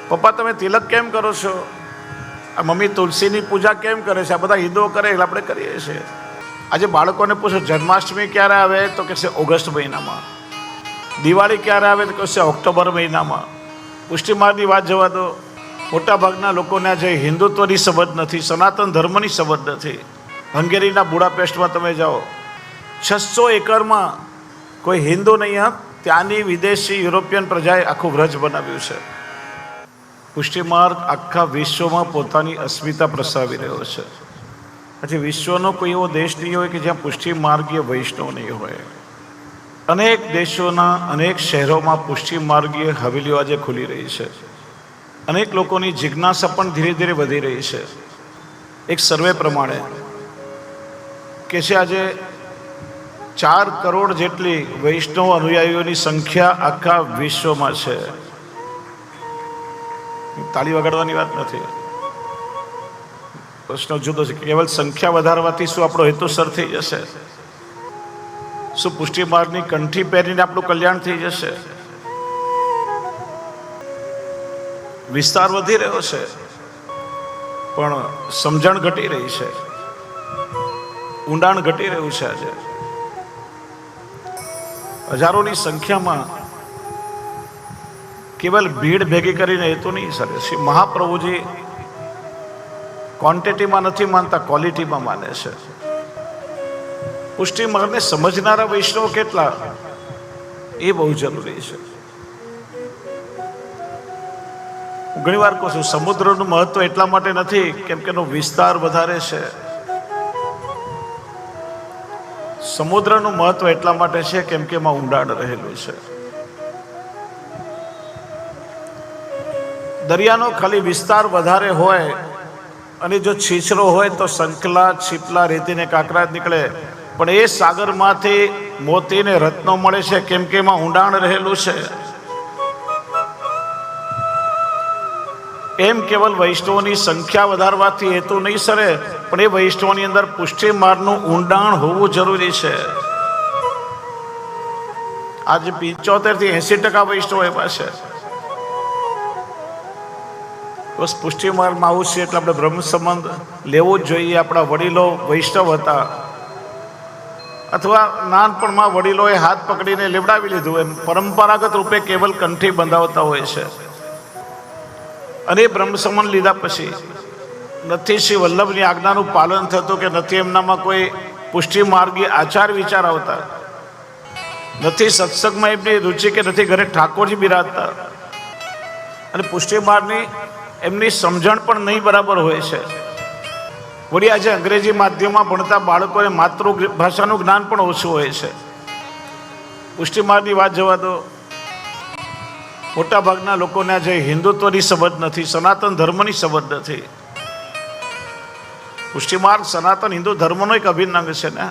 પપ્પા તમે તિલક કેમ કરો છો? આ મમ્મી તુલસીની પૂજા કેમ કરે છે? આ બધા હિન્દુઓ કરે એટલે આપણે કરીએ છીએ. આજે બાળકોને પૂછો જન્માષ્ટમી ક્યારે આવે તો કહેશે ઓગસ્ટ મહિનામાં. દિવાળી ક્યારે આવે તો કહેશે ઓક્ટોબર મહિનામાં. પુષ્ટિ માર્ગની વાત જવા દો. મોટાભાગના લોકોને આજે હિન્દુત્વની સમજ નથી, સનાતન ધર્મની સમજ નથી. હંગેરીના બુડાપેસ્ટમાં તમે જાઓ, 600 એકરમાં કોઈ હિન્દુ નહીં, ત્યાંની વિદેશી યુરોપિયન પ્રજાએ આખું વ્રજ બનાવ્યું છે. પુષ્ટિ માર્ગ આખા વિશ્વમાં પોતાની અસ્મિતા પ્રસાવી રહ્યો છે. પછી વિશ્વનો કોઈ એવો દેશ નહીં હોય કે જ્યાં પુષ્ટિ માર્ગીય વૈષ્ણવ નહીં હોય. અનેક દેશોના અનેક શહેરોમાં પુષ્ટિ માર્ગીય હવેલીઓ આજે ખુલી રહી છે. અનેક લોકોની જિજ્ઞાસા પણ ધીરે ધીરે વધી રહી છે. એક સર્વે પ્રમાણે કે છે આજે 4 કરોડ જેટલી વૈષ્ણવ અનુયાયીઓની સંખ્યા આખા વિશ્વમાં છે. તાળી વગાડવાની વાત નથી, પ્રશ્ન જુદો છે. કેવલ સંખ્યા વધારવાથી શું આપણો હેતુસર થઈ જશે? શું પુષ્ટિ માર્ગની કંઠી પહેરીને આપણું કલ્યાણ થઈ જશે? વિસ્તાર વધી રહ્યો છે પણ સમજણ ઘટી રહી છે, ઊંડાણ ઘટી રહ્યું છે. આજે હજારોની સંખ્યામાં કેવલ ભીડ ભેગી કરીને એ તો નહીં સર. શ્રી મહાપ્રભુજી ક્વોન્ટિટીમાં નથી માનતા, ક્વોલિટીમાં માને છે. પુષ્ટિ માર્ગને સમજનારા વૈષ્ણવ કેટલા એ બહુ જરૂરી છે. ઘણી વાર કહું છું સમુદ્રનું મહત્વ એટલા માટે નથી કેમ કે એનો વિસ્તાર વધારે છે. સમુદ્રનું મહત્વ એટલા માટે છે કેમ કે એમાં ઊંડાણ રહેલું છે. દરિયાનો ખાલી વિસ્તાર વધારે હોય અને જો છીછરો હોય તો સંકલા, છીપલા, રેતીને કાંકરા જ નીકળે. પણ એ સાગરમાંથી મોતીને રત્નો મળે છે કેમ કે એમાં ઊંડાણ રહેલું છે. એમ કેવલ વૈષ્ણવોની સંખ્યા વધારવાથી હેતુ નહીં સરે, પણ એ વૈષ્ણવોની અંદર પુષ્ટિ માર્ગનું ઊંડાણ હોવું જરૂરી છે. આજે 75 થી 80% વૈષ્ણવ એવા છે. બસ પુષ્ટિ માર્ગમાં આવું છે એટલે આપણે બ્રહ્મ સંબંધ લેવો જ જોઈએ. આપણા વડીલો વૈષ્ણવ હતા, અથવા નાનપણમાં વડીલોએ હાથ પકડીને લેવડાવી લીધું, એમ પરંપરાગત રૂપે કેવલ કંઠી બંધાવતા હોય છે. અને બ્રહ્મ સંબંધ લીધા પછી નથી શ્રી વલ્લભની આજ્ઞાનું પાલન થતું, કે નથી એમનામાં કોઈ પુષ્ટિ માર્ગી આચાર વિચાર આવતા, નથી સત્સંગમાં એમની રુચિ, કે નથી ઘરે ઠાકોરજી બિરાજતા, અને પુષ્ટિ માર્ગની એમની સમજણ પણ નહીં બરાબર હોય છે. વળી આજે અંગ્રેજી માધ્યમમાં ભણતા બાળકોને માતૃભાષાનું જ્ઞાન પણ ઓછું હોય છે. પુષ્ટિ માર્ગની વાત જવા દો. મોટાભાગના લોકોને આજે હિન્દુત્વની સમજ નથી, સનાતન ધર્મની સમજ નથી. પુષ્ટિ માર્ગ સનાતન હિન્દુ ધર્મનો એક અભિન્ન અંગ છે ને.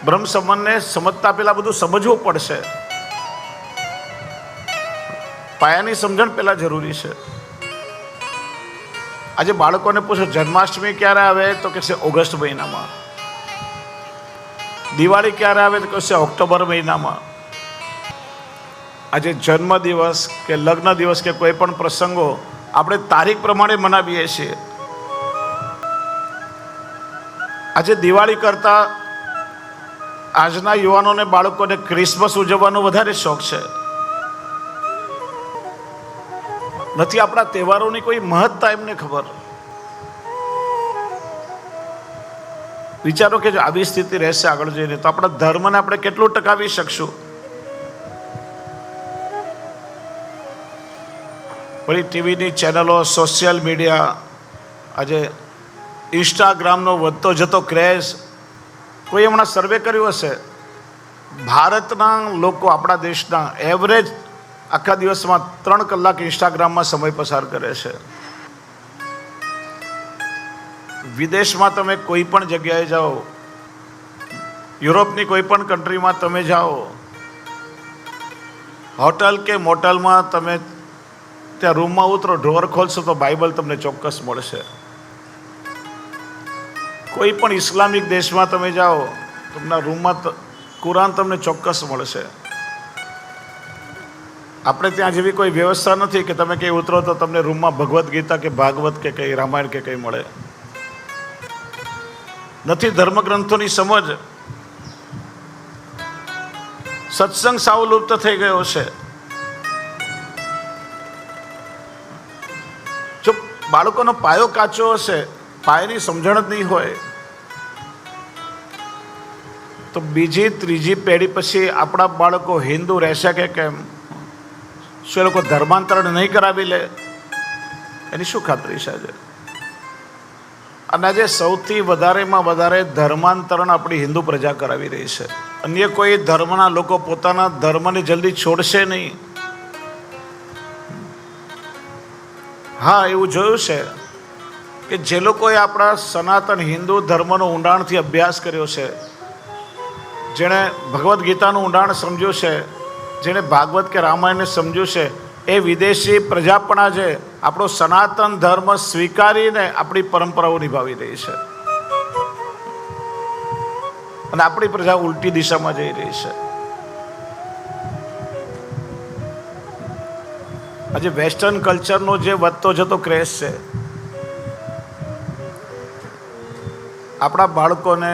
બ્રહ્મ સંબંધને સમજતા પહેલા બધું સમજવું પડશે. પાયાની સમજણ પહેલા જરૂરી છે. આજે બાળકોને પૂછો જન્માષ્ટમી ક્યારે આવે તો કહેશે ઓગસ્ટ મહિનામાં. દિવાળી ક્યારે આવે તો કહેશે ઓક્ટોબર મહિનામાં. આજે જન્મ દિવસ કે લગ્ન દિવસ કે કોઈ પણ પ્રસંગો આપણે તારીખ પ્રમાણે મનાવીએ છીએ. આજે દિવાળી કરતા આજના યુવાનોને, બાળકોને ક્રિસમસ ઉજવવાનો વધારે શોખ છે. નથી આપણા તહેવારોની કોઈ મહત્તા એમને ખબર. વિચારો કે જો આવી સ્થિતિ રહેશે આગળ જઈને તો આપણા ધર્મને આપણે કેટલું ટકાવી શકશું? વળી ટીવીની ચેનલો, સોશિયલ મીડિયા, આજે ઇન્સ્ટાગ્રામનો વધતો જતો ક્રેઝ. કોઈ હમણાં સર્વે કર્યું હશે, ભારતના લોકો, આપણા દેશના એવરેજ આખા દિવસમાં 3 કલાક ઇન્સ્ટાગ્રામમાં સમય પસાર કરે છે. વિદેશમાં તમે કોઈ પણ જગ્યાએ જાઓ, યુરોપની કોઈ પણ કન્ટ્રીમાં તમે જાઓ, હોટલ કે મોટલમાં તમે ત્યાં રૂમમાં ઉતરો, ડ્રોવર ખોલશો તો બાઇબલ તમને ચોક્કસ મળશે. કોઈ પણ ઇસ્લામિક દેશમાં તમે જાઓ, તમને રૂમમાં કુરાન તમને ચોક્કસ મળશે. આપણે ત્યાં જેવી કોઈ વ્યવસ્થા નથી કે તમે કંઈ ઉતરો તો તમને રૂમમાં ભગવદ્ ગીતા કે ભાગવત કે કંઈ રામાયણ કે કંઈ મળે નથી. ધર્મગ્રંથોની સમજ, સત્સંગ સાવ લુપ્ત થઈ ગયો છે. જો બાળકોનો પાયો કાચો હશે, પાયાની સમજણ જ નહીં હોય, તો બીજી ત્રીજી પેઢી પછી આપણા બાળકો હિન્દુ રહેશે કે કેમ? શું એ લોકો ધર્માંતરણ નહીં કરાવી લે? એની શું ખાતરી છે આજે? અને આજે સૌથી વધારેમાં વધારે ધર્માંતરણ આપણી હિન્દુ પ્રજા કરાવી રહી છે. અન્ય કોઈ ધર્મના લોકો પોતાના ધર્મને જલ્દી છોડશે નહીં. હા, એવું જોયું છે કે જે લોકોએ આપણા સનાતન હિન્દુ ધર્મનો ઊંડાણથી અભ્યાસ કર્યો છે, જેણે ભગવદ્ ગીતાનું ઊંડાણ સમજ્યું છે, જેણે ભાગવત કે રામાયણને સમજ્યું છે, એ વિદેશી પ્રજા પણ આજે આપણો સનાતન ધર્મ સ્વીકારીને આપણી પરંપરાઓ નિભાવી રહી છે. અને આપણી પ્રજા ઉલટી દિશામાં જઈ રહી છે. આજે વેસ્ટર્ન કલ્ચરનો જે વધતો જતો ક્રેઝ છે, આપણા બાળકોને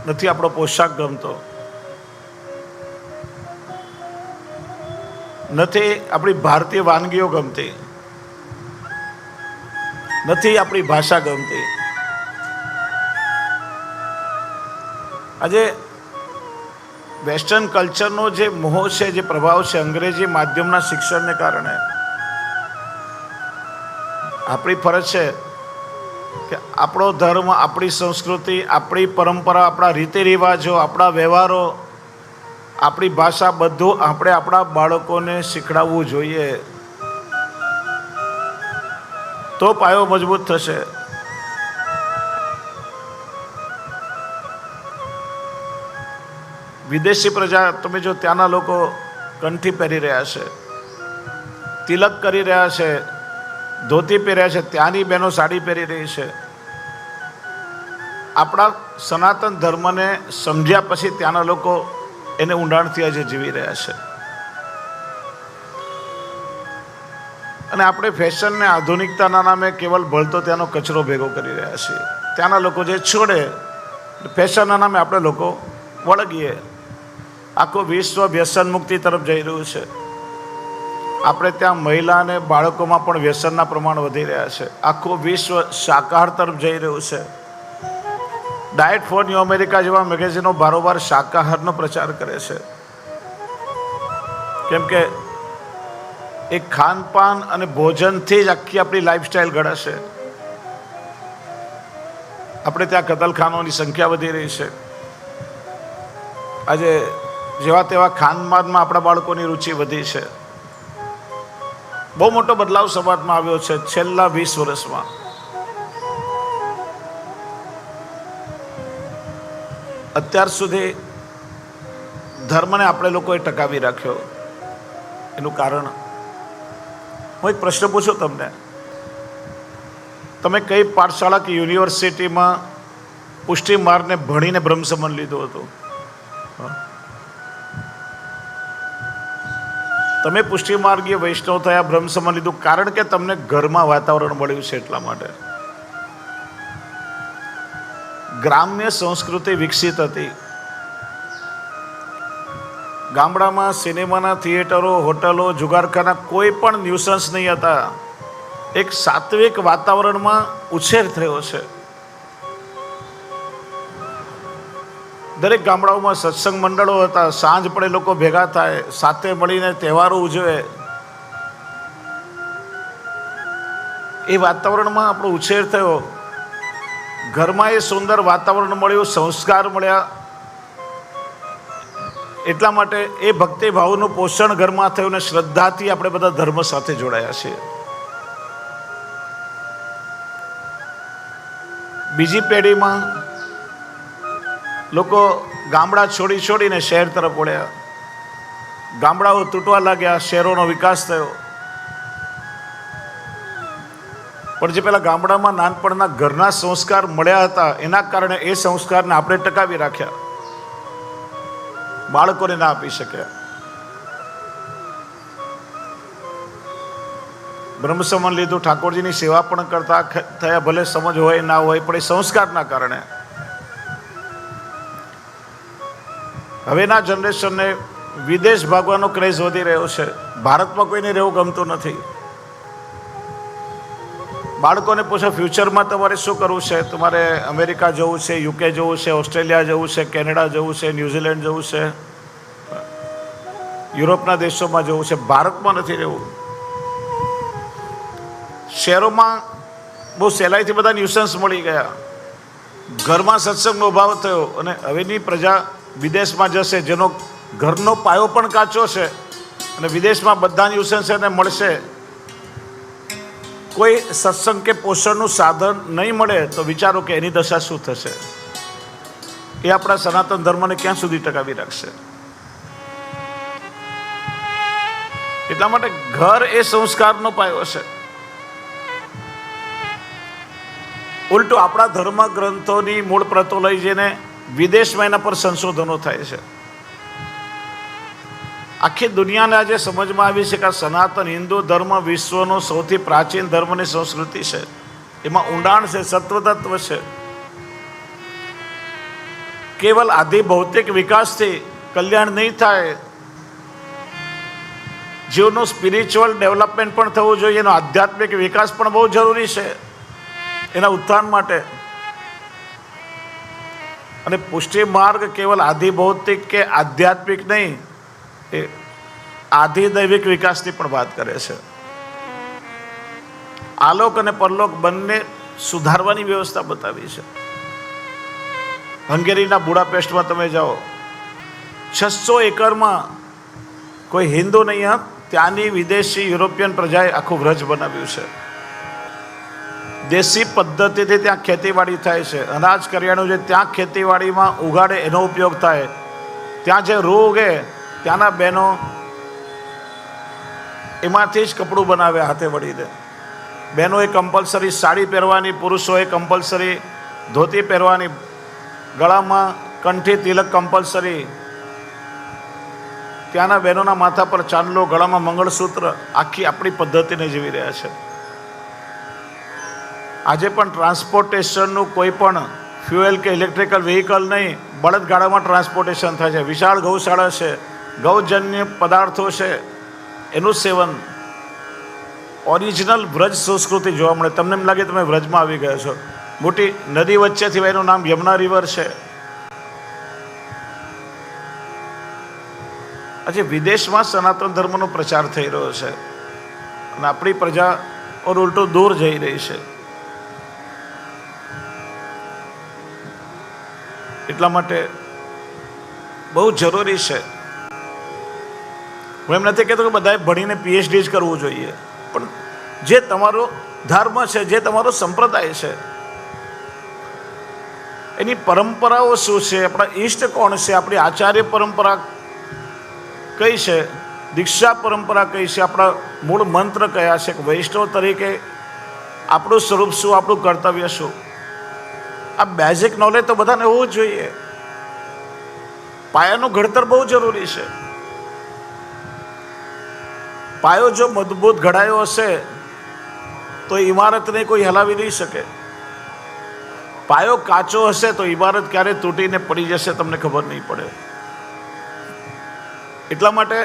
નથી આપણો પોશાક ગમતો, નથી આપણી ભારતીય વાનગીઓ ગમતી, નથી આપણી ભાષા ગમતી. આજે વેસ્ટર્ન કલ્ચરનો જે મોહ છે, જે પ્રભાવ છે, અંગ્રેજી માધ્યમના શિક્ષણને કારણે આપણી ફરજ છે કે આપણો ધર્મ, આપણી સંસ્કૃતિ, આપણી પરંપરા, આપણા રીતિ રિવાજો, આપણા વ્યવહારો, આપણી ભાષા, બધું આપણે આપણા બાળકોને શીખડાવવું જોઈએ. તો પાયો મજબૂત થશે. વિદેશી પ્રજા, તમે જો ત્યાંના લોકો કંઠી પહેરી રહ્યા છે, તિલક કરી રહ્યા છે, ધોતી પહેર્યા છે, ત્યાંની બહેનો સાડી પહેરી રહી છે. આપણા સનાતન ધર્મને સમજ્યા પછી ત્યાંના લોકો એને ઊંડાણથી આજે જીવી રહ્યા છે. અને આપણે ફેશનને, આધુનિકતાના નામે કેવલ ભળતો ત્યાંનો કચરો ભેગો કરી રહ્યા છીએ. ત્યાંના લોકો જે છોડે, ફેશનના નામે આપણે લોકો વળગીએ. આખું વિશ્વ વ્યસન મુક્તિ તરફ જઈ રહ્યું છે. આપણે ત્યાં મહિલા અને બાળકોમાં પણ વ્યસનના પ્રમાણ વધી રહ્યા છે. આખું વિશ્વ શાકાહાર તરફ જઈ રહ્યું છે. ડાયટ ફોર ન્યૂ અમેરિકા જેવા મેગેઝિનો બારોબાર શાકાહારનો પ્રચાર કરે છે. કેમ કે એ ખાનપાન અને ભોજનથી જ આખી આપણી લાઈફસ્ટાઈલ ઘડશે. આપણે ત્યાં કતલખાનોની સંખ્યા વધી રહી છે. આજે જેવા તેવા ખાનપાનમાં આપણા બાળકોની રુચિ વધી છે. બહુ મોટો બદલાવ સમાજમાં આવ્યો છે છેલ્લા 20 વર્ષમાં. અત્યાર સુધી ધર્મને આપણે લોકોએ ટકાવી રાખ્યો. એનું કારણ, હું એક પ્રશ્ન પૂછું તમને, તમે કઈ પાઠશાળા કે યુનિવર્સિટીમાં પુષ્ટિ માર્ગને ભણીને બ્રહ્મસમન લીધું હતું? તમે પુષ્ટિ માર્ગીય વૈષ્ણવ થયા, બ્રહ્મસમન લીધું કારણ કે તમને ઘરમાં વાતાવરણ મળ્યું છે. એટલા માટે ગ્રામ્ય સંસ્કૃતિ વિકસિત હતી. ગામડામાં સિનેમાના થિયેટરો, હોટલો, જુગારખાના કોઈ પણ ન્યુસન્સ નહીં હતા. એક સાત્વિક વાતાવરણમાં ઉછેર થયો છે. દરેક ગામડાઓમાં સત્સંગ મંડળો હતા. સાંજ પડે લોકો ભેગા થાય, સાથે મળીને તહેવારો ઉજવે. એ વાતાવરણમાં આપણો ઉછેર થયો. ઘરમાં એ સુંદર વાતાવરણ મળ્યું, સંસ્કાર મળ્યા. એટલા માટે એ ભક્તિ ભાવનું પોષણ ઘરમાં થયું ને શ્રદ્ધાથી આપણે બધા ધર્મ સાથે જોડાયા છીએ. બીજી પેઢીમાં લોકો ગામડા છોડીને શહેર તરફ વળ્યા. ગામડાઓ તૂટવા લાગ્યા, શહેરોનો વિકાસ થયો. પણ જે પેલા ગામડામાં નાનપણના ઘરના સંસ્કાર મળ્યા હતા, એના કારણે એ સંસ્કારને આપણે ટકાવી રાખ્યા. બાળકોને ના આપી શક્યા. બ્રહ્મસમન લીધું, ઠાકોરજીની સેવા પણ કરતા થયા, ભલે સમજ હોય ના હોય, પણ એ સંસ્કારના કારણે. હવેના જનરેશનને વિદેશ ભાગવાનો ક્રેઝ વધી રહ્યો છે. ભારતમાં કોઈને રહેવું ગમતું નથી. બાળકોને પૂછો ફ્યુચરમાં તમારે શું કરવું છે, તમારે અમેરિકા જવું છે, યુકે જવું છે, ઓસ્ટ્રેલિયા જવું છે, કેનેડા જવું છે, ન્યૂઝીલેન્ડ જવું છે, યુરોપના દેશોમાં જવું છે, ભારતમાં નથી રહેવું. શહેરોમાં બહુ સહેલાઈથી બધા ન્યુસન્સ મળી ગયા, ઘરમાં સત્સંગનો અભાવ થયો, અને હવેની પ્રજા વિદેશમાં જશે જેનો ઘરનો પાયો પણ કાચો છે, અને વિદેશમાં બધા ન્યુસન્સ એને મળશે. કોઈ સત્સંગ કે પોષણનું સાધન નહીં મળે તો વિચારો કે એની દશા શું થશે. એ આપણા સનાતન ધર્મને ક્યાં સુધી ટકાવી રાખશે. એટલા માટે ઘર એ સંસ્કારનો પાયો છે. ઉલટું આપણા ધર્મ ગ્રંથોની મૂળ પ્રતો લઈ જઈને વિદેશમાં એના પર સંશોધનો થાય છે. આખી દુનિયાને આજે સમજમાં આવી છે કે આ સનાતન હિન્દુ ધર્મ વિશ્વનો સૌથી પ્રાચીન ધર્મની સંસ્કૃતિ છે. એમાં ઊંડાણ છે, સત્વતત્વ છે. કેવલ આધિ ભૌતિક વિકાસથી કલ્યાણ નહીં થાય. જીવનું સ્પિરિચ્યુઅલ ડેવલપમેન્ટ પણ થવું જોઈએ, એનો આધ્યાત્મિક વિકાસ પણ બહુ જરૂરી છે એના ઉત્થાન માટે. અને પુષ્ટિ માર્ગ કેવલ આધિ ભૌતિક કે આધ્યાત્મિક નહીં, એ આધિદૈવિક વિકાસની પણ વાત કરે છે. આલોક અને પરલોક બંને સુધારવાની વ્યવસ્થા બતાવી છે. હંગેરીના બુડાપેસ્ટમાં તમે જાઓ, 600 એકરમાં કોઈ હિન્દુ નહીં, ત્યાંની વિદેશી યુરોપિયન પ્રજાએ આખું વ્રજ બનાવ્યું છે. દેશી પદ્ધતિથી ત્યાં ખેતીવાડી થાય છે. અનાજ કરિયાણું જે ત્યાં ખેતીવાડીમાં ઉગાડે એનો ઉપયોગ થાય. ત્યાં જે રૂ ઉગે ત્યાંના બહેનો એમાંથી જ કપડું બનાવે હાથે વળીને. બહેનોએ કમ્પલસરી સાડી પહેરવાની, પુરુષોએ કમ્પલસરી ધોતી પહેરવાની, ગળામાં કંઠી તિલક કમ્પલસરી. ત્યાંના બહેનોના માથા પર ચાંદલો, ગળામાં મંગળસૂત્ર. આખી આપણી પદ્ધતિને જીવી રહ્યા છે. આજે પણ ટ્રાન્સપોર્ટેશનનું કોઈ પણ ફ્યુએલ કે ઇલેક્ટ્રિકલ વ્હીકલ નહીં, બળદગાડામાં ટ્રાન્સપોર્ટેશન થાય છે. વિશાળ ગૌશાળા છે, ગૌજન્ય પદાર્થો છે, એનું સેવન. ઓરિજિનલ વ્રજ સંસ્કૃતિ જોવા મળે. તમને એમ લાગે તમે વ્રજમાં આવી ગયા છો. મોટી નદી વચ્ચેથી એનું નામ યમુના રિવર છે. આજે વિદેશમાં સનાતન ધર્મનો પ્રચાર થઈ રહ્યો છે અને આપણી પ્રજા ઓર ઉલટું દૂર જઈ રહી છે. એટલા માટે બહુ જરૂરી છે. હું એમ નથી કહેતો કે બધાએ ભણીને પીએચડી જ કરવું જોઈએ, પણ જે તમારો ધર્મ છે, જે તમારો સંપ્રદાય છે, એની પરંપરાઓ શું છે, આપણા ઈષ્ટ કોણ છે, આપણી આચાર્ય પરંપરા કઈ છે, દીક્ષા પરંપરા કઈ છે, આપણા મૂળ મંત્ર કયા છે, વૈષ્ણવ તરીકે આપણું સ્વરૂપ શું, આપણું કર્તવ્ય શું. આ બેઝિક નોલેજ તો બધાને હોવું જ જોઈએ. પાયાનું ઘડતર બહુ જરૂરી છે. પાયો જો મજબૂત ઘડાયો હશે તો ઇમારતને કોઈ હલાવી નહીં શકે. પાયો કાચો હશે તો ઇમારત ક્યારે તૂટીને પડી જશે તમને ખબર નહીં પડે. એટલા માટે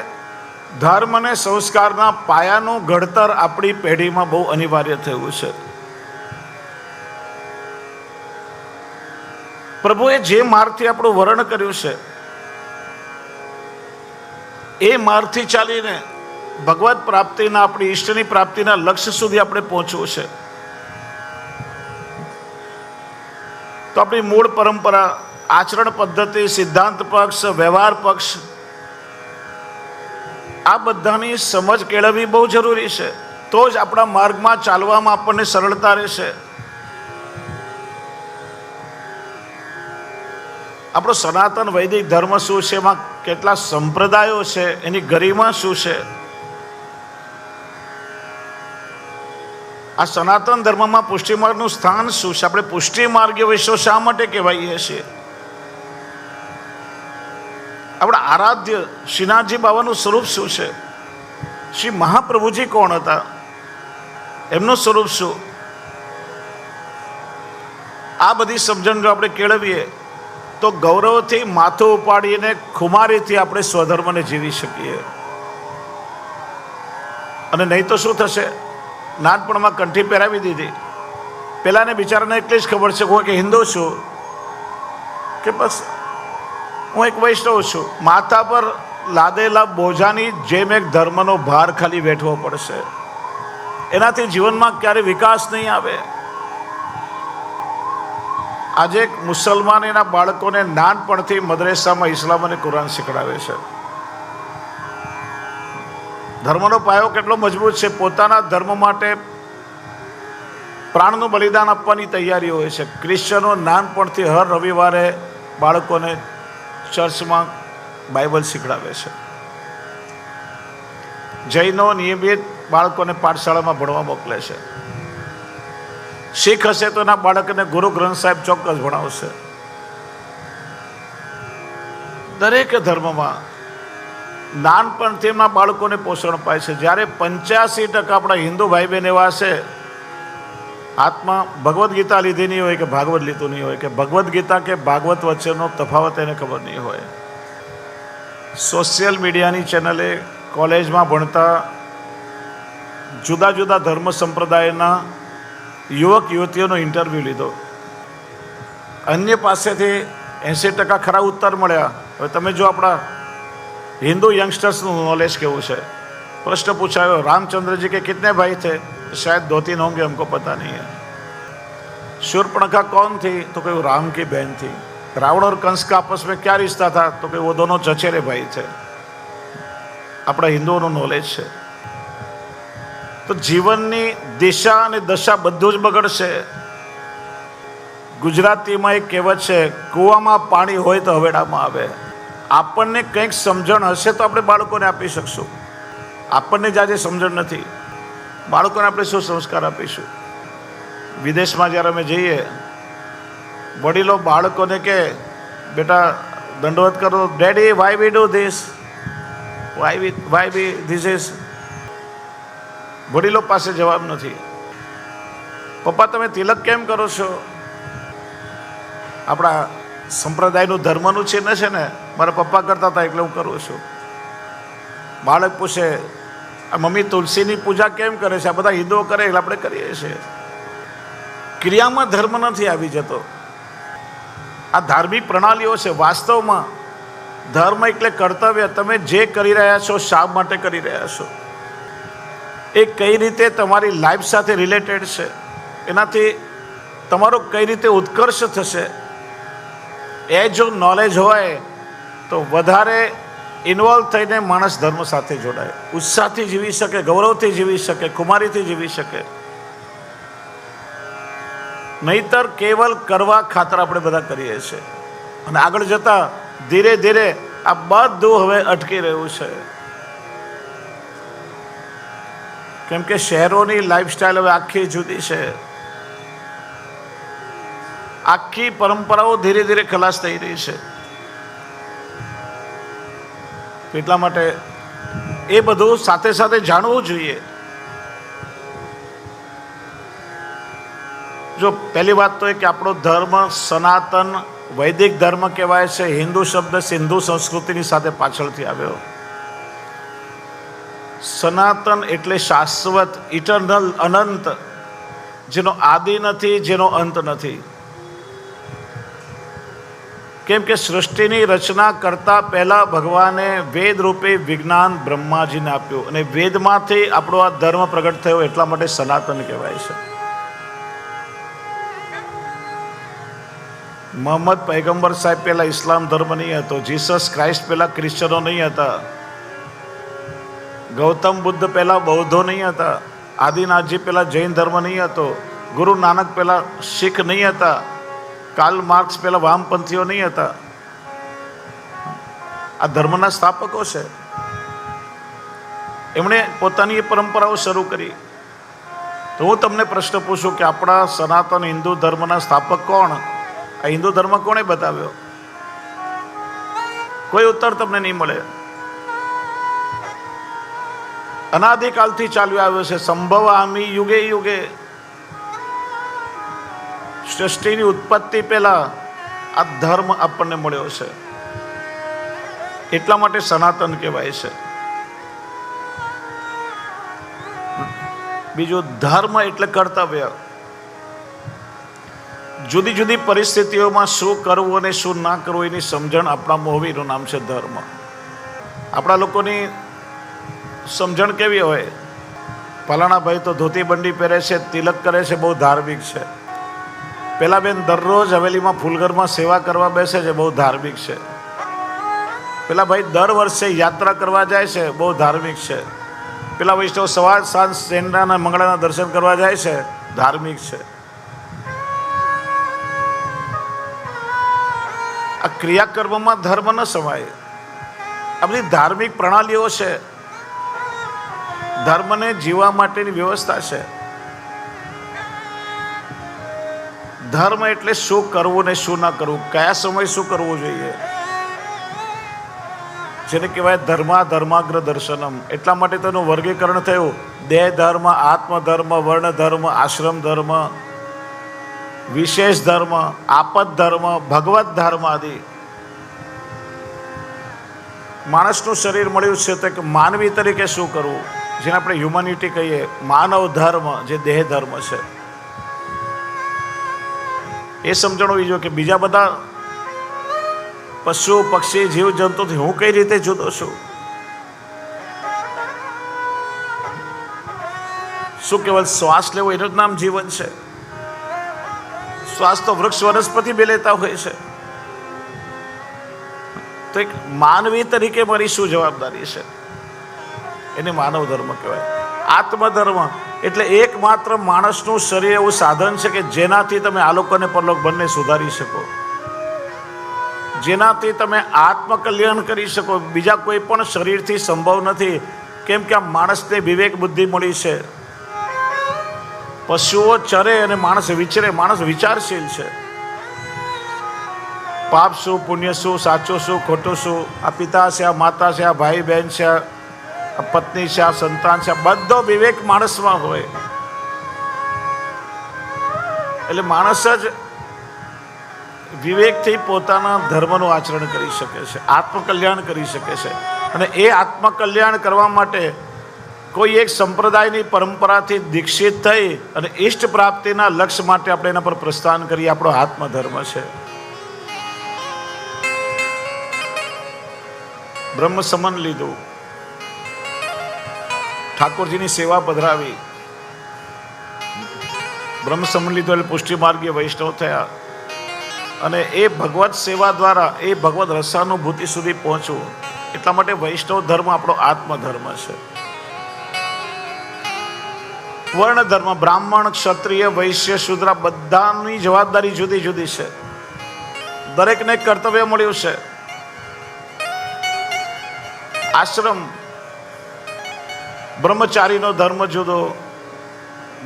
ધર્મ અને સંસ્કારના પાયાનું ઘડતર આપણી પેઢીમાં બહુ અનિવાર્ય થયું છે. પ્રભુએ જે માર્ગથી આપણું વર્ણન કર્યું છે એ માર્ગથી ચાલીને ભગવત પ્રાપ્તિના, આપણી ઈષ્ટની પ્રાપ્તિના લક્ષ્ય સુધી આપણે પહોંચવું છે. તો આપણી મૂળ પરંપરા, આચરણ પદ્ધતિ, સિદ્ધાંત પક્ષ, વ્યવહાર પક્ષ, આ બધાની સમજ કેળવવી બહુ જરૂરી છે. તો જ આપણા માર્ગમાં ચાલવામાં આપણને સરળતા રહેશે. આપણો સનાતન વૈદિક ધર્મ શું છે, એમાં કેટલા સંપ્રદાયો છે, એની ગરિમા શું છે. આ સનાતન ધર્મમાં પુષ્ટિ માર્ગનું સ્થાન શું છે, આપણે પુષ્ટિ માર્ગીય વિશ્વ શા માટે કહેવાઈએ છીએ. આ આપણા આરાધ્ય શ્રીનાથજી બાબાનું સ્વરૂપ શું છે? શ્રી મહાપ્રભુજી કોણ હતા? એમનું સ્વરૂપ શું? આ બધી સમજણ જો આપણે કેળવીએ તો ગૌરવથી માથું ઉપાડીને ખુમારીથી આપણે સ્વધર્મને જીવી શકીએ. અને નહીં તો શું થશે? નાનપણમાં કંઠી પહેરાવી દીધી, પેલાને બિચારાને એટલી જ ખબર છે કે હિન્દુ છું કે બસ હું એક વૈષ્ણવ છું. માથા પર લાદેલા બોજાની જેમ એક ધર્મનો ભાર ખાલી વેઠવો પડશે. એનાથી જીવનમાં ક્યારે વિકાસ નહીં આવે. આજે એક મુસલમાન એના બાળકોને નાનપણથી મદ્રેસામાં ઇસ્લામ અને કુરાન શીખડાવે છે. ધર્મનો પાયો કેટલો મજબૂત છે. પોતાના ધર્મ માટે પ્રાણનું બલિદાન આપવાની તૈયારી હોય છે. ક્રિશ્ચનો નાનપણથી હર રવિવારે બાળકોને ચર્ચમાં બાઇબલ શીખડાવે છે. જૈનો નિયમિત બાળકોને પાઠશાળામાં ભણવા મોકલે છે. શીખ હશે તો એના બાળકને ગુરુ ગ્રંથ સાહેબ ચોક્કસ ભણાવશે. દરેક ધર્મમાં નાનપણથી એમના બાળકોને પોષણ પાય છે. જ્યારે 85% આપણા હિન્દુ ભાઈ બહેન એવા છે હાથમાં ભગવદ્ ગીતા લીધી નહીં હોય કે ભાગવત લીધું નહીં હોય કે ભગવદ્ ગીતા કે ભાગવત વચ્ચેનો તફાવત એને ખબર નહીં હોય. સોશિયલ મીડિયાની ચેનલે કોલેજમાં ભણતા જુદા જુદા ધર્મ સંપ્રદાયના યુવક યુવતીઓનો ઇન્ટરવ્યૂ લીધો. અન્ય પાસેથી 80% ખરા ઉત્તર મળ્યા. હવે તમે જો આપણા हिंदू यंगस्टर्स नॉलेज केवू है. प्रश्न पूछा रामचंद्र जी के कितने भाई थे? शायद 2-3 होंगे, हमको पता नहीं है. शूर्पणखा कौन थी? तो कोई राम की बहन थी. रावण और कंस का आपस में क्या रिश्ता था? तो कोई वो दोनों चचेरे भाई थे. अपना हिंदुओं नॉलेज है. तो जीवननी दिशा અને દશા બધું જ બગડશે. ગુજરાતીમાં એક કહેવત છે, કૂવામાં પાણી હોય તો હવેડામાં આવે. આપણને કંઈક સમજણ હશે તો આપણે બાળકોને આપી શકશું. આપણને જ આજે સમજણ નથી, બાળકોને આપણે શું સંસ્કાર આપીશું? વિદેશમાં જ્યારે અમે જઈએ, વડીલો બાળકોને કે બેટા દંડવત કરો, daddy why we do this, why we this is. વડીલો પાસે જવાબ નથી. પપ્પા તમે તિલક કેમ કરો છો? આપણા સંપ્રદાયનું ધર્મનું ચિહ્ન છે ને, મારા પપ્પા કરતા હતા એટલે હું કરું છું. બાળક પૂછે આ મમ્મી તુલસીની પૂજા કેમ કરે છે? આ બધા હિન્દુઓ કરે એટલે આપણે કરીએ છીએ. ક્રિયામાં ધર્મ નથી આવી જતો. આ ધાર્મિક પ્રણાલીઓ છે. વાસ્તવમાં ધર્મ એટલે કર્તવ્ય. તમે જે કરી રહ્યા છો શા માટે કરી રહ્યા છો, એ કઈ રીતે તમારી લાઈફ સાથે રિલેટેડ છે, એનાથી તમારો કઈ રીતે ઉત્કર્ષ થશે, એ જો નોલેજ હોય તો વધારે ઇન્વોલ્વ થઈને માણસ ધર્મ સાથે જોડાય, ઉત્સાહથી જીવી શકે, ગૌરવથી જીવી શકે, કુમારીથી જીવી શકે. નહીતર કેવલ કરવા ખાતર આપણે બધા કરીએ છીએ. અને આગળ જતા ધીરે ધીરે આ બધું હવે અટકી રહ્યું છે. કેમ કે શહેરોની લાઈફસ્ટાઈલ હવે આખી જુદી છે. આખી પરંપરાઓ ધીરે ધીરે ખલાસ થઈ રહી છે. એટલા માટે એ બધું સાથે સાથે જાણવું જોઈએ. જો પહેલી વાત તો એ કે આપણો ધર્મ સનાતન વૈદિક ધર્મ કહેવાય છે. હિન્દુ શબ્દ સિંધુ સંસ્કૃતિની સાથે પાછળથી આવ્યો. સનાતન એટલે શાશ્વત, ઇટરનલ, અનંત, જેનો આદિ નથી, જેનો અંત નથી. કેમ કે સૃષ્ટિની રચના કરતા પહેલા ભગવાને વેદ રૂપે વિજ્ઞાન બ્રહ્માજીને આપ્યું, અને વેદમાંથી આપણો આ ધર્મ પ્રગટ થયો, એટલા માટે સનાતન કહેવાય છે. મોહમ્મદ પૈગંબર સાહેબ પહેલા ઇસ્લામ ધર્મ નહીં હતો. જીસસ ક્રાઇસ્ટ પહેલા ક્રિશ્ચનો નહીં હતા. ગૌતમ બુદ્ધ પહેલા બૌદ્ધો નહીં હતા. આદિનાથજી પહેલા જૈન ધર્મ નહીં હતો. ગુરુ નાનક પહેલા શીખ નહીં હતા. કાર્લ માર્ક્સ પહેલા વામપંથીઓ નહીં હતા. આ ધર્મના સ્થાપકો છે. એમણે પોતાની પરંપરાઓ શરૂ કરી. તો હું તમને પ્રશ્ન પૂછું કે આપણા સનાતન હિન્દુ ધર્મના સ્થાપક કોણ? આ હિન્દુ ધર્મ કોણે બતાવ્યો? કોઈ ઉત્તર તમને નહીં મળે. અનાદિકાલથી ચાલ્યો આવ્યો છે. સંભવામી યુગે યુગે. સૃષ્ટિની ઉત્પત્તિ પહેલા આ ધર્મ આપણને મળ્યો છે. એટલા માટે સનાતન કહેવાય છે. બીજું ધર્મ એટલે કર્તવ્ય. જુદી જુદી પરિસ્થિતિઓમાં શું કરવું અને શું ના કરવું એની સમજણ આપણા હોવીનું નામ છે ધર્મ. આપણા લોકોની સમજણ કેવી હોય, ફલાણા ભાઈ તો ધોતી બંડી પહેરે છે, તિલક કરે છે, બહુ ધાર્મિક છે. પેલા બેન દરરોજ હવેલીમાં ફૂલઘરમાં સેવા કરવા બેસે છે, બહુ ધાર્મિક છે. પેલા ભાઈ દર વર્ષે યાત્રા કરવા જાય છે, બહુ ધાર્મિક છે. પેલા વૈષ્ણવ સવાર સાંજ સેન્દ્રાના મંગળાના દર્શન કરવા જાય છે, ધાર્મિક છે. આ ક્રિયાકર્મમાં ધર્મ ન સમાય. આ બધી ધાર્મિક પ્રણાલીઓ છે, ધર્મને જીવવા માટેની વ્યવસ્થા છે. ધર્મ એટલે શું કરવું ને શું ના કરવું, કયા સમય શું કરવું જોઈએ, જેને કહેવાય ધર્માગ્ર દર્શનમ. એટલા માટે તેનું વર્ગીકરણ થયું: દેહ ધર્મ, આત્મધર્મ, વર્ણ ધર્મ, આશ્રમ ધર્મ, વિશેષ ધર્મ, આપદ ધર્મ, ભગવત ધર્મ આદિ. માણસનું શરીર મળ્યું છે તો એક માનવી તરીકે શું કરવું, જેને આપણે હ્યુમનિટી કહીએ, માનવ ધર્મ, જે દેહ ધર્મ છે, એ સમજણ હોવી જોઈએ કે બીજા બધા પશુ પક્ષી જીવ જંતુથી હું કઈ રીતે જુદો છું. શું કેવલ શ્વાસ લેવો એનું જ નામ જીવન છે? શ્વાસ તો વૃક્ષ વનસ્પતિ બે લેતા હોય છે. તો એક માનવી તરીકે મારી શું જવાબદારી છે, એને માનવ ધર્મ કહેવાય. આત્મધર્મ એટલે એકમાત્ર માણસનું શરીર એવું સાધન છે કે જેનાથી તમે આલોક અને પરલોક બંને સુધારી શકો, જેનાથી તમે આત્મકલ્યાણ કરી શકો. બીજા કોઈ પણ શરીરથી સંભવ નથી, કેમ કે આ માણસને વિવેક બુદ્ધિ મળી છે. પશુઓ ચરે અને માણસ વિચરે. માણસ વિચારશીલ છે. પાપ શું, પુણ્ય શું, સાચું શું, ખોટું શું, આ પિતા છે, આ માતા છે, આ ભાઈ બહેન છે, આ પત્ની છે, આ સંતાન છે, બધો વિવેક માણસમાં હોય. એટલે માણસ જ વિવેકથી પોતાના ધર્મનું આચરણ કરી શકે છે, આત્મકલ્યાણ કરી શકે છે. અને એ આત્મકલ્યાણ કરવા માટે કોઈ એક સંપ્રદાયની પરંપરાથી દીક્ષિત થઈ અને ઈષ્ટ પ્રાપ્તિના લક્ષ્ય માટે આપણે એના પર પ્રસ્થાન કરીએ, આપણો આત્મધર્મ છે. બ્રહ્મ સમન લીધું, ઠાકોરજીની સેવા પધરાવી, બ્રહ્મ સમન લીધું એટલે પુષ્ટિ માર્ગીય વૈષ્ણવ થયા. અને એ ભગવત સેવા દ્વારા એ ભગવત રસાનુભૂતિ સુધી પહોંચવું. એટલા માટે વૈષ્ણવ ધર્મ આપણો આત્મધર્મ છે. વર્ણ ધર્મ, બ્રાહ્મણ, ક્ષત્રિય, વૈશ્ય, શૂદ્ર, બધાની જવાબદારી જુદી જુદી છે. દરેકને કર્તવ્ય મળ્યું છે. આશ્રમ, બ્રહ્મચારીનો ધર્મ જુદો,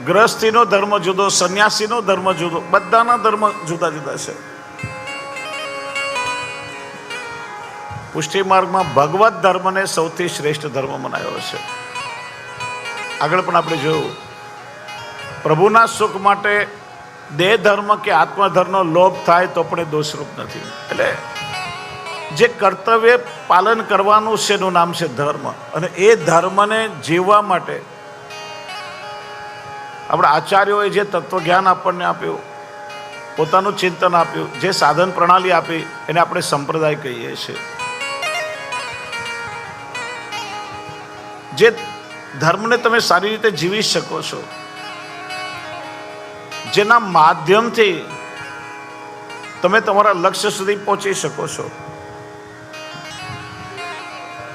ગ્રહસ્થીનો ધર્મ જુદો, સંન્યાસીનો ધર્મ જુદો, બધાના ધર્મ જુદા જુદા છે. પુષ્ટિ માર્ગમાં ભગવત ધર્મને સૌથી શ્રેષ્ઠ ધર્મ મનાયો છે. આગળ પણ આપણે જોયું, પ્રભુના સુખ માટે દેહ ધર્મ કે આત્મધર્મનો લોભ થાય તો પણ એ દોષરૂપ નથી. એટલે જે કર્તવ્ય પાલન કરવાનું છે એનું નામ છે ધર્મ. અને એ ધર્મને જીવવા માટે આપણા આચાર્યોએ જે તત્વજ્ઞાન આપણને આપ્યું, પોતાનું ચિંતન આપ્યું, જે સાધન પ્રણાલી આપી, એને આપણે સંપ્રદાય કહીએ છીએ. જે ધર્મને તમે સારી રીતે જીવી શકો છો, જેના માધ્યમથી તમે તમારા લક્ષ્ય સુધી પહોંચી શકો છો.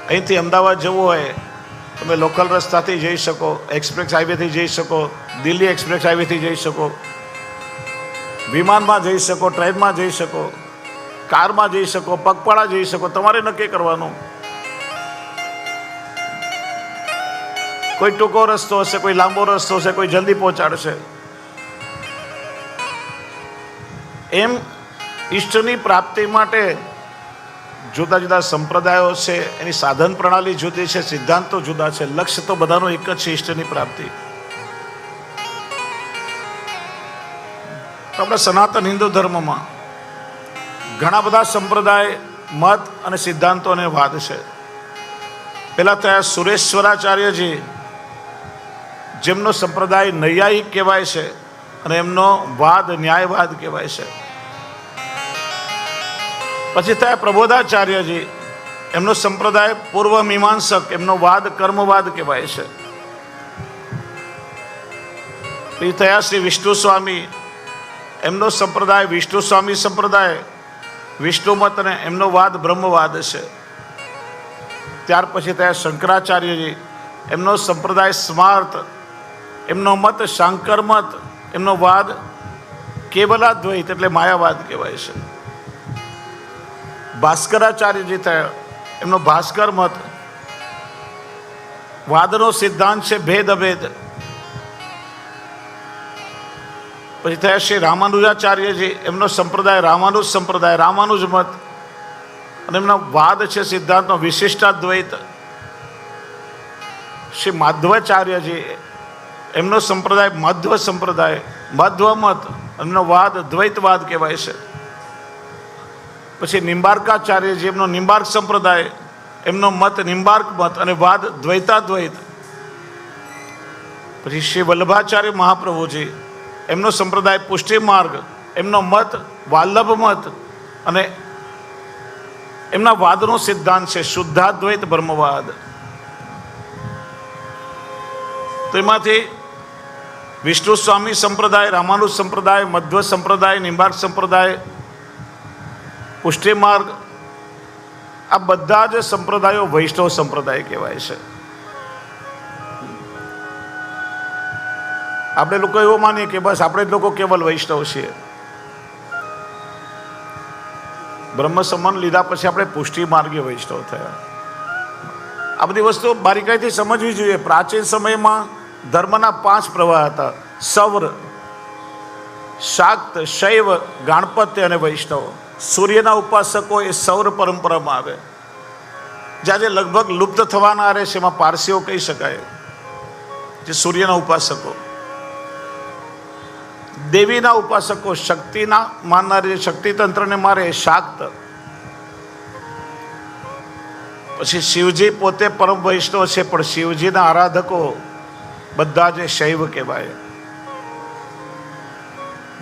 અહીંથી અમદાવાદ જવું હોય તમે લોકલ રસ્તાથી જઈ શકો, એક્સપ્રેસ હાઈવેથી જઈ શકો, દિલ્હી એક્સપ્રેસ હાઈવેથી જઈ શકો, વિમાનમાં જઈ શકો, ટ્રેનમાં જઈ શકો, કારમાં જઈ શકો, પગપાળા જઈ શકો. તમારે નક્કી કરવાનું. કોઈ ટૂંકો રસ્તો હશે, કોઈ લાંબો રસ્તો હશે, કોઈ જલ્દી પહોંચાડશે. એમ ઈષ્ટની પ્રાપ્તિ માટે જુદા જુદા સંપ્રદાયો છે, એની સાધન પ્રણાલી જુદી છે, સિદ્ધાંતો જુદા છે, લક્ષ્ય તો બધાનું એક જ છે, ઈષ્ટની પ્રાપ્તિ. તો આપણા સનાતન હિન્દુ ધર્મમાં ઘણા બધા સંપ્રદાય, મત અને સિદ્ધાંતો અને વાદ છે. પેલા થયા સુરેશ્વરાચાર્યજી, જેમનો સંપ્રદાય નૈયાયિક કહેવાય છે અને એમનો વાદ ન્યાયવાદ કહેવાય છે. પછી થયા પ્રબોધાચાર્યજી, એમનો સંપ્રદાય પૂર્વ મીમાંસક, એમનો વાદ કર્મવાદ કહેવાય છે. પછી થયા શ્રી વિષ્ણુ સ્વામી, એમનો સંપ્રદાય વિષ્ણુ સ્વામી સંપ્રદાય, વિષ્ણુ મત અને એમનો વાદ બ્રહ્મવાદ છે. ત્યાર પછી થયા શંકરાચાર્યજી, એમનો સંપ્રદાય સ્માર્ત, એમનો મત શાંકર મત, એમનો વાદ કેવલાદ્વૈત એટલે માયાવાદ કહેવાય છે. ભાસ્કરાચાર્યજી થયા, એમનો ભાસ્કર મત, વાદનો સિદ્ધાંત છે ભેદ અભેદ. પછી થયા શ્રી રામાનુજાચાર્યજી, એમનો સંપ્રદાય રામાનુજ સંપ્રદાય, રામાનુજ મત અને એમનો વાદ છે સિદ્ધાંતનો વિશિષ્ટાદ્વૈત. શ્રી માધવાચાર્યજી, એમનો સંપ્રદાય મધ્વ સંપ્રદાય, મધ્વ મત, એમનો વાદ દ્વૈતવાદ કહેવાય છે. પછી નિંબાર્કાચાર્યજી, એમનો નિંબાર્ક સંપ્રદાય, એમનો મત નિંબાર્ક મત અને વાદ દ્વૈતાદ્વૈત. પછી શ્રી વલ્લભાચાર્ય મહાપ્રભુજી, એમનો સંપ્રદાય પુષ્ટિ માર્ગ, એમનો મત વાલ્લભ મત અને એમના વાદનો સિદ્ધાંત છે શુદ્ધાદ્વૈત બ્રહ્મવાદ. તો એમાંથી વિષ્ણુ સ્વામી સંપ્રદાય, રામાનુજ સંપ્રદાય, મધ્વ સંપ્રદાય, નિંબાર્ક સંપ્રદાય, પુષ્ટિ માર્ગ, આ બધા જ સંપ્રદાયો વૈષ્ણવ સંપ્રદાય કહેવાય છે. આપણે લોકો એવું માનીએ કે બસ આપણે જ લોકો કેવલ વૈષ્ણવ છીએ. બ્રહ્મ સંબંધ લીધા પછી આપણે પુષ્ટિ માર્ગીય વૈષ્ણવ થયા. આ બધી વસ્તુ બારીકાઈથી સમજવી જોઈએ. પ્રાચીન સમયમાં ધર્મના 5 પ્રવાહ હતા: સૌર, શાક્ત, શૈવ, ગાણપત્ય અને વૈષ્ણવ. સૂર્યના ઉપાસકો એ સૌર પરંપરામાં આવે, જે આજે લગભગ લુપ્ત થવાના રહે છે. એમાં પારસીઓ કહી શકાય, જે સૂર્યના ઉપાસકો. દેવીના ઉપાસકો, શક્તિના માનનારી, શક્તિ તંત્રને મારે, શાક્ત. પછી શિવજી પોતે પરમ વૈષ્ણવ છે, પણ શિવજીના આરાધકો બધા જે શૈવ કહેવાય.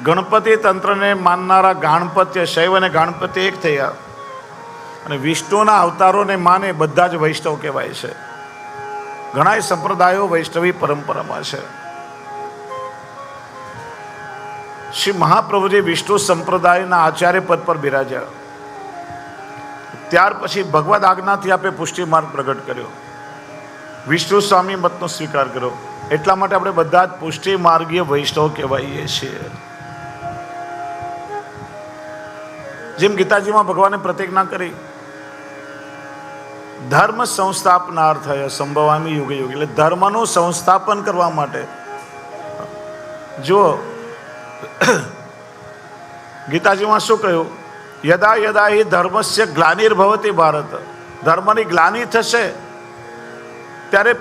ગણપતિ તંત્રને માનનારા ગાણપત્ય, શૈવ અને ગાણપત્ય એક થયા. અને વિષ્ણુના અવતારોને માને બધા જ વૈષ્ણવ કહેવાય છે. ઘણા સંપ્રદાયો વૈષ્ણવી પરંપરામાં છે. શ્રી મહાપ્રભુજી વિષ્ણુ સંપ્રદાયના આચાર્ય પદ પર બિરાજ્યા. ત્યાર પછી ભગવદ આજ્ઞાથી આપે પુષ્ટિ માર્ગ પ્રગટ કર્યો, વિષ્ણુ સ્વામી મતનો સ્વીકાર કર્યો. એટલા માટે આપણે બધા જ પુષ્ટિ માર્ગીય વૈષ્ણવ કહેવાઈએ છીએ. જેમ ગીતાજીમાં ભગવાને પ્રતિજ્ઞા કરી, ધર્મ સંસ્થાપનાર્થાય સંભવામી યુગે યુગે, એટલે ધર્મનું સંસ્થાપન કરવા માટે. જો ગીતાજીમાં શું કહ્યું? યદા યદા હિ ધર્મસ્ય ગ્લાનિર્ભવતિ ભારત, ધર્મની ગ્લાનિ થશે ત્યારે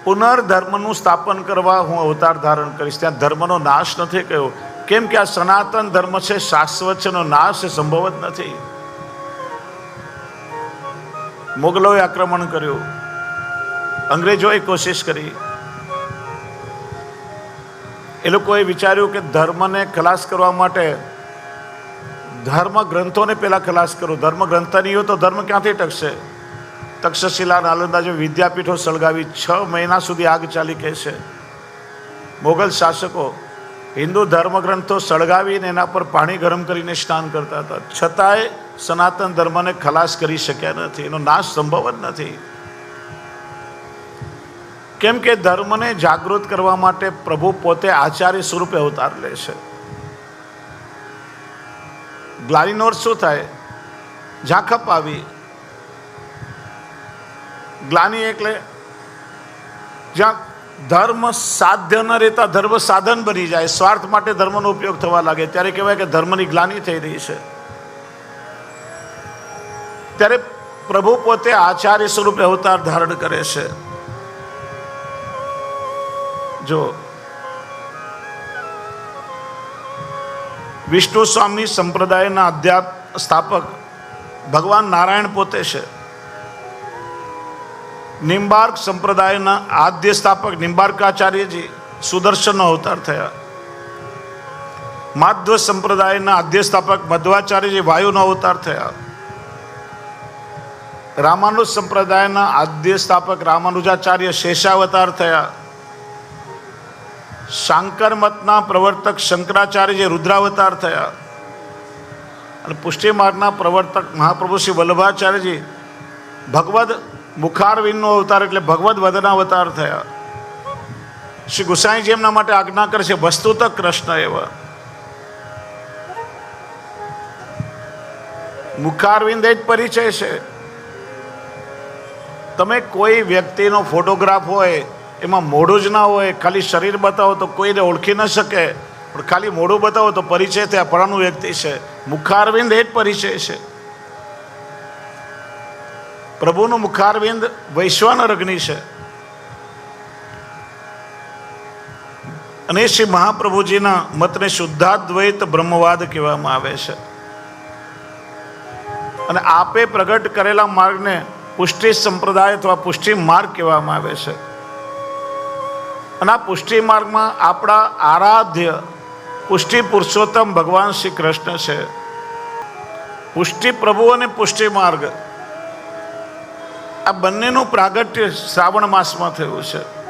પુનર્ધર્મનું સ્થાપન કરવા હું અવતાર ધારણ કરીશ. ત્યાં ધર્મનો નાશ નથી કહ્યો, કેમ કે આ સનાતન ધર્મ છે, શાશ્વત છે, એનો નાશ સંભવ જ નથી. મુગલોએ આક્રમણ કર્યું, અંગ્રેજોએ કોશિશ કરી. એ લોકોએ વિચાર્યું કે ધર્મને ખલાસ કરવા માટે ધર્મ ગ્રંથોને પહેલા ખલાસ કરો. ધર્મ ગ્રંથ નહીં હોય તો ધર્મ ક્યાંથી ટકશે? તક્ષશિલા, નાલંદા જેવી વિદ્યાપીઠો સળગાવી, 6 મહિના સુધી આગ ચાલી કહે છે. મોગલ શાસકો હિન્દુ ધર્મ ગ્રંથો સળગાવીને એના પર પાણી ગરમ કરીને સ્નાન કરતા હતા, છતાંય સનાતન ધર્મને ખલાસ કરી શક્યા નથી. એનો નાશ સંભવ જ નથી. કેમ કે ધર્મને જાગૃત કરવા માટે પ્રભુ પોતે આચાર્ય સ્વરૂપે અવતાર લે છે. ગ્લાનિનો અર્થ શું થાય? ઝાંખપ આવી. ગ્લાનિ એટલે જ્યાં ધર્મ સાધ્ય ન રહેતા ધર્મ સાધન બની જાય, સ્વાર્થ માટે ધર્મનો ઉપયોગ થવા લાગે, ત્યારે કહેવાય કે ધર્મની ગ્લાનિ થઈ રહી છે. ત્યારે પ્રભુ પોતે આચાર્ય સ્વરૂપે અવતાર ધારણ કરે છે. જો વિષ્ણુ સ્વામી સંપ્રદાયના અધ્યાત્મ સ્થાપક ભગવાન નારાયણ પોતે છે. નિમ્બાર્ક સંપ્રદાયના આદ્ય સ્થાપક નિમ્બાર્કાચાર્યજી સુદર્શનનો અવતાર થયા. માધ્વ સંપ્રદાયના આદ્ય સ્થાપક મધ્વાચાર્યજી વાયુનો અવતાર થયા. રામાનુજ સંપ્રદાયના આદ્ય સ્થાપક રામાનુજાચાર્ય શેષાવતાર થયા. શાંકર મતના પ્રવર્તક શંકરાચાર્યજી રુદ્રાવતાર થયા. અને પુષ્ટિ માર્ગના પ્રવર્તક મહાપ્રભુ શ્રી વલ્લભાચાર્યજી ભગવદ મુખારવિંદનો અવતાર એટલે ભગવદ વદનાવતાર થયા. શ્રી ગુસાઈજી એમના માટે આજ્ઞા કરે છે વસ્તુત કૃષ્ણ એવા. મુખારવિંદ જ પરિચય છે. તમે કોઈ વ્યક્તિનો ફોટોગ્રાફ હોય એમાં મોઢું જ ના હોય, ખાલી શરીર બતાવો તો કોઈને ઓળખી ન શકે, પણ ખાલી મોઢું બતાવો તો પરિચય થયા પરાનું વ્યક્તિ છે. મુખારવિંદ એ જ પરિચય છે. પ્રભુનું મુખારવિંદ વૈશ્વાનર અગ્નિ છે. અને શ્રી મહાપ્રભુજીના મતને શુદ્ધાદ્વૈત બ્રહ્મવાદ કહેવામાં આવે છે. અને આપે પ્રગટ કરેલા માર્ગને પુષ્ટિ સંપ્રદાય અથવા પુષ્ટિ માર્ગ કહેવામાં આવે છે. અને આ પુષ્ટિ માર્ગમાં આપણા આરાધ્ય પુષ્ટિ પુરુષોત્તમ ભગવાન શ્રી કૃષ્ણ છે. પુષ્ટિ પ્રભુ અને પુષ્ટિ માર્ગ આ બંનેનું પ્રાગટ્ય શ્રાવણ માસમાં થયું છે.